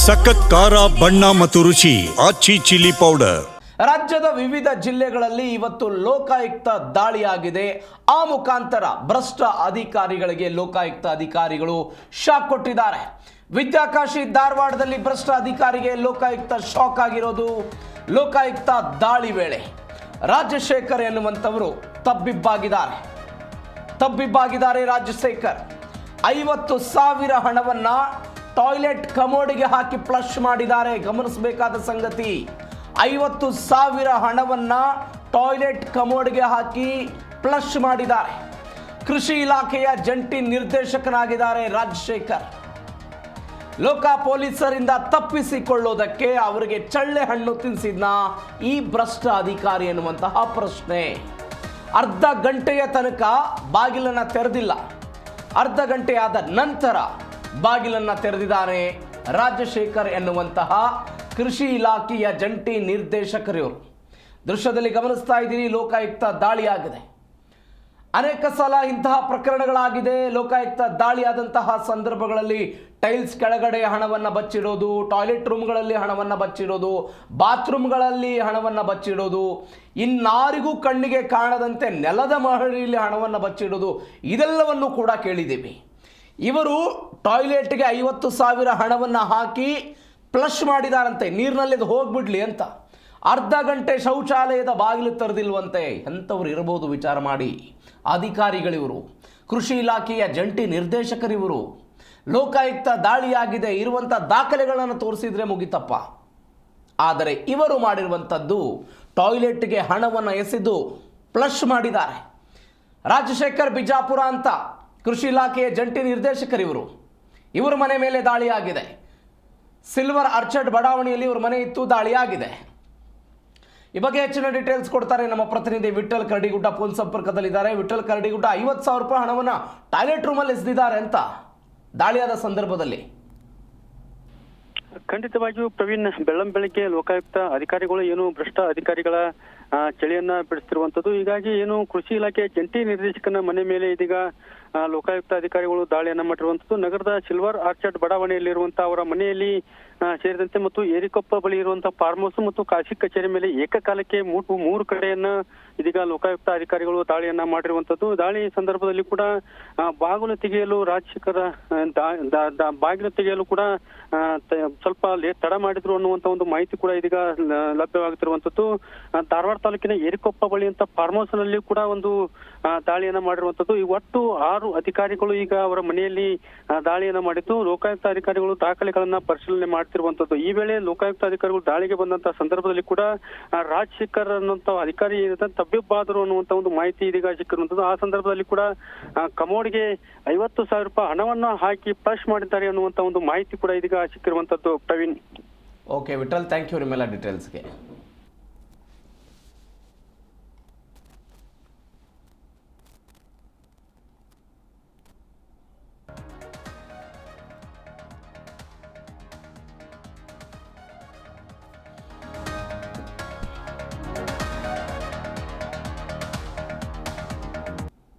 ಸಖತ್ ಖಾರ ಬಣ್ಣ ಮತ್ತು ರುಚಿ ಆಚಿ ಚಿಲ್ಲಿ ಪೌಡರ್. ರಾಜ್ಯದ ವಿವಿಧ ಜಿಲ್ಲೆಗಳಲ್ಲಿ ಇವತ್ತು ಲೋಕಾಯುಕ್ತ ದಾಳಿಯಾಗಿದೆ. ಆ ಮುಖಾಂತರ ಭ್ರಷ್ಟ ಅಧಿಕಾರಿಗಳಿಗೆ ಲೋಕಾಯುಕ್ತ ಅಧಿಕಾರಿಗಳು ಶಾಕ್ ಕೊಟ್ಟಿದ್ದಾರೆ. ವಿದ್ಯಾಕಾಶಿ ಧಾರವಾಡದಲ್ಲಿ ಭ್ರಷ್ಟ ಅಧಿಕಾರಿಗೆ ಲೋಕಾಯುಕ್ತ ಶಾಕ್ ಆಗಿರೋದು. ಲೋಕಾಯುಕ್ತ ದಾಳಿ ವೇಳೆ ರಾಜಶೇಖರ್ ಎನ್ನುವಂಥವರು ತಬ್ಬಿಬ್ಬಾಗಿದ್ದಾರೆ. ರಾಜಶೇಖರ್ 50,000 ಹಣವನ್ನ ಟಾಯ್ಲೆಟ್ ಕಮೋಡಿಗೆ ಹಾಕಿ ಫ್ಲಶ್ ಮಾಡಿದ್ದಾರೆ. ಗಮನಿಸಬೇಕಾದ ಸಂಗತಿ, 50,000 ಹಣವನ್ನ ಟಾಯ್ಲೆಟ್ ಕಮೋಡ್ಗೆ ಹಾಕಿ ಫ್ಲಶ್ ಮಾಡಿದ್ದಾರೆ. ಕೃಷಿ ಇಲಾಖೆಯ ಜಂಟಿ ನಿರ್ದೇಶಕನಾಗಿದ್ದಾರೆ ರಾಜಶೇಖರ್. ಲೋಕ ಪೊಲೀಸರಿಂದ ತಪ್ಪಿಸಿಕೊಳ್ಳೋದಕ್ಕೆ ಅವರಿಗೆ ಚಳ್ಳೆ ಹಣ್ಣು ತಿನ್ನಿಸಿದ್ನ ಈ ಭ್ರಷ್ಟ ಅಧಿಕಾರಿ ಎನ್ನುವಂತಹ ಪ್ರಶ್ನೆ. ಅರ್ಧ ಗಂಟೆಯ ತನಕ ಬಾಗಿಲನ್ನ ತೆರೆದಿಲ್ಲ. ಅರ್ಧ ಗಂಟೆ ಆದ ನಂತರ ಬಾಗಿಲನ್ನ ತೆರೆದಿದ್ದಾರೆ ರಾಜಶೇಖರ್ ಎನ್ನುವಂತಹ ಕೃಷಿ ಇಲಾಖೆಯ ಜಂಟಿ ನಿರ್ದೇಶಕರಿವರು. ದೃಶ್ಯದಲ್ಲಿ ಗಮನಿಸ್ತಾ ಇದ್ದೀರಿ, ಲೋಕಾಯುಕ್ತ ದಾಳಿಯಾಗಿದೆ. ಅನೇಕ ಸಲ ಇಂತಹ ಪ್ರಕರಣಗಳಾಗಿದೆ. ಲೋಕಾಯುಕ್ತ ದಾಳಿಯಾದಂತಹ ಸಂದರ್ಭಗಳಲ್ಲಿ ಟೈಲ್ಸ್ ಕೆಳಗಡೆ ಹಣವನ್ನು ಬಚ್ಚಿಡೋದು, ಟಾಯ್ಲೆಟ್ ರೂಮ್ಗಳಲ್ಲಿ ಹಣವನ್ನು ಬಚ್ಚಿಡೋದು, ಬಾತ್ರೂಮ್ಗಳಲ್ಲಿ ಹಣವನ್ನು ಬಚ್ಚಿಡೋದು, ಇನ್ನಾರಿಗೂ ಕಣ್ಣಿಗೆ ಕಾಣದಂತೆ ನೆಲದ ಮಹಡಿಯಲ್ಲಿ ಹಣವನ್ನು ಬಚ್ಚಿಡೋದು, ಇದೆಲ್ಲವನ್ನು ಕೂಡ ಕೇಳಿದ್ದೀವಿ. ಇವರು ಟಾಯ್ಲೆಟ್ಗೆ 50,000 ಹಣವನ್ನು ಹಾಕಿ ಫ್ಲಶ್ ಮಾಡಿದಾರಂತೆ, ನೀರಿನಲ್ಲಿ ಅದು ಹೋಗ್ಬಿಡ್ಲಿ ಅಂತ. ಅರ್ಧ ಗಂಟೆ ಶೌಚಾಲಯದ ಬಾಗಿಲು ತೆರೆದಿಲ್ವಂತೆ. ಎಂಥವ್ರು ಇರಬಹುದು ವಿಚಾರ ಮಾಡಿ. ಅಧಿಕಾರಿಗಳಿವರು, ಕೃಷಿ ಇಲಾಖೆಯ ಜಂಟಿ ನಿರ್ದೇಶಕರಿವರು. ಲೋಕಾಯುಕ್ತ ದಾಳಿಯಾಗಿದೆ, ಇರುವಂಥ ದಾಖಲೆಗಳನ್ನು ತೋರಿಸಿದ್ರೆ ಮುಗಿತಪ್ಪ. ಆದರೆ ಇವರು ಮಾಡಿರುವಂಥದ್ದು ಟಾಯ್ಲೆಟ್ಗೆ ಹಣವನ್ನು ಎಸೆದು ಫ್ಲಶ್ ಮಾಡಿದ್ದಾರೆ. ರಾಜಶೇಖರ್ ಬಿಜಾಪುರ ಅಂತ ಕೃಷಿ ಇಲಾಖೆಯ ಜಂಟಿ ನಿರ್ದೇಶಕರಿವರು. ಇವರ ಮನೆ ಮೇಲೆ ದಾಳಿಯಾಗಿದೆ. ಸಿಲ್ವರ್ ಆರ್ಚರ್ಡ್ ಬಡಾವಣೆಯಲ್ಲಿ ಇವ್ರ ಮನೆ ಇತ್ತು, ದಾಳಿಯಾಗಿದೆ. ಈ ಬಗ್ಗೆ ಹೆಚ್ಚಿನ ಡೀಟೇಲ್ಸ್ ಕೊಡ್ತಾರೆ ನಮ್ಮ ಪ್ರತಿನಿಧಿ ವಿಠಲ್ ಕರಡಿಗುಡ್ಡ. ಫೋನ್ ಸಂಪರ್ಕದಲ್ಲಿದ್ದಾರೆ. ವಿಠಲ್ ಕರಡಿಗುಡ್ಡ, 50,000 ರೂಪಾಯಿ ಹಣವನ್ನು ಟಾಯ್ಲೆಟ್ ರೂಮಲ್ಲಿ ಎಸೆದಿದ್ದಾರೆ ಅಂತ ದಾಳಿಯಾದ ಸಂದರ್ಭದಲ್ಲಿ. ಖಂಡಿತವಾಗಿಯೂ ಪ್ರವೀಣ್, ಬೆಳ್ಳಂಬೆಳಗ್ಗೆ ಲೋಕಾಯುಕ್ತ ಅಧಿಕಾರಿಗಳು ಏನು ಭ್ರಷ್ಟ ಅಧಿಕಾರಿಗಳ ಚಳಿಯನ್ನ ಬಿಡಿಸ್ತಿರುವಂತದ್ದು. ಹೀಗಾಗಿ ಏನು ಕೃಷಿ ಇಲಾಖೆ ಜಂಟಿ ನಿರ್ದೇಶಕನ ಮನೆ ಮೇಲೆ ಇದೀಗ ಲೋಕಾಯುಕ್ತ ಅಧಿಕಾರಿಗಳು ದಾಳಿಯನ್ನ ಮಾಡಿರುವಂತದ್ದು. ನಗರದ ಸಿಲ್ವರ್ ಆರ್ಚರ್ಡ್ ಬಡಾವಣೆಯಲ್ಲಿರುವಂತಹ ಅವರ ಮನೆಯಲ್ಲಿ ಸೇರಿದಂತೆ ಮತ್ತು ಏರಿಕೊಪ್ಪ ಬಳಿ ಇರುವಂತಹ ಫಾರ್ಮ್ ಹೌಸ್ ಮತ್ತು ಖಾಸಗಿ ಕಚೇರಿ ಮೇಲೆ ಏಕಕಾಲಕ್ಕೆ 3 ಕಡೆಯನ್ನ ಇದೀಗ ಲೋಕಾಯುಕ್ತ ಅಧಿಕಾರಿಗಳು ದಾಳಿಯನ್ನ ಮಾಡಿರುವಂತದ್ದು. ದಾಳಿ ಸಂದರ್ಭದಲ್ಲಿ ಕೂಡ ಬಾಗಿಲು ತೆಗೆಯಲು ರಾಜಶೇಖರ ಬಾಗಿಲು ತೆಗೆಯಲು ಕೂಡ ಸ್ವಲ್ಪ ತಡ ಮಾಡಿದ್ರು ಅನ್ನುವಂತ ಒಂದು ಮಾಹಿತಿ ಕೂಡ ಇದೀಗ ಲಭ್ಯವಾಗುತ್ತಿರುವಂತದ್ದು. ಧಾರವಾಡ ತಾಲೂಕಿನ ಏರಿಕೊಪ್ಪ ಬಳಿ ಅಂತ ಫಾರ್ಮ್ ಹೌಸ್ ನಲ್ಲಿ ಕೂಡ ಒಂದು ದಾಳಿಯನ್ನ ಮಾಡಿರುವಂತದ್ದು. ಈ ಒಟ್ಟು 6 ಅಧಿಕಾರಿಗಳು ಈಗ ಅವರ ಮನೆಯಲ್ಲಿ ದಾಳಿಯನ್ನ ಮಾಡಿದ್ದು. ಲೋಕಾಯುಕ್ತ ಅಧಿಕಾರಿಗಳು ದಾಖಲೆಗಳನ್ನ ಪರಿಶೀಲನೆ ಮಾಡ್ತಿರುವಂತದ್ದು. ಈ ವೇಳೆ ಲೋಕಾಯುಕ್ತ ಅಧಿಕಾರಿಗಳು ದಾಳಿಗೆ ಬಂದಂತಹ ಸಂದರ್ಭದಲ್ಲಿ ಕೂಡ ರಾಜಶೇಖರ್ ಅನ್ನುವಂತ ಅಧಿಕಾರಿ ತಬ್ಬಿಬ್ಬಾದರು ಅನ್ನುವಂತ ಒಂದು ಮಾಹಿತಿ ಇದೀಗ ಸಿಕ್ಕಿರುವಂತದ್ದು. ಆ ಸಂದರ್ಭದಲ್ಲಿ ಕೂಡ ಕಮೋಡ್ಗೆ 50,000 ರೂಪಾಯಿ ಹಣವನ್ನ ಹಾಕಿ ಫ್ಲಶ್ ಮಾಡಿದ್ದಾರೆ ಅನ್ನುವಂತ ಒಂದು ಮಾಹಿತಿ ಕೂಡ ಇದೀಗ ಸಿಕ್ಕಿರುವಂತದ್ದು. Praveen. Okay Vittal, thank you ನಿಮ್ಮೆಲ್ಲ ಡೀಟೇಲ್ಸ್ಗೆ.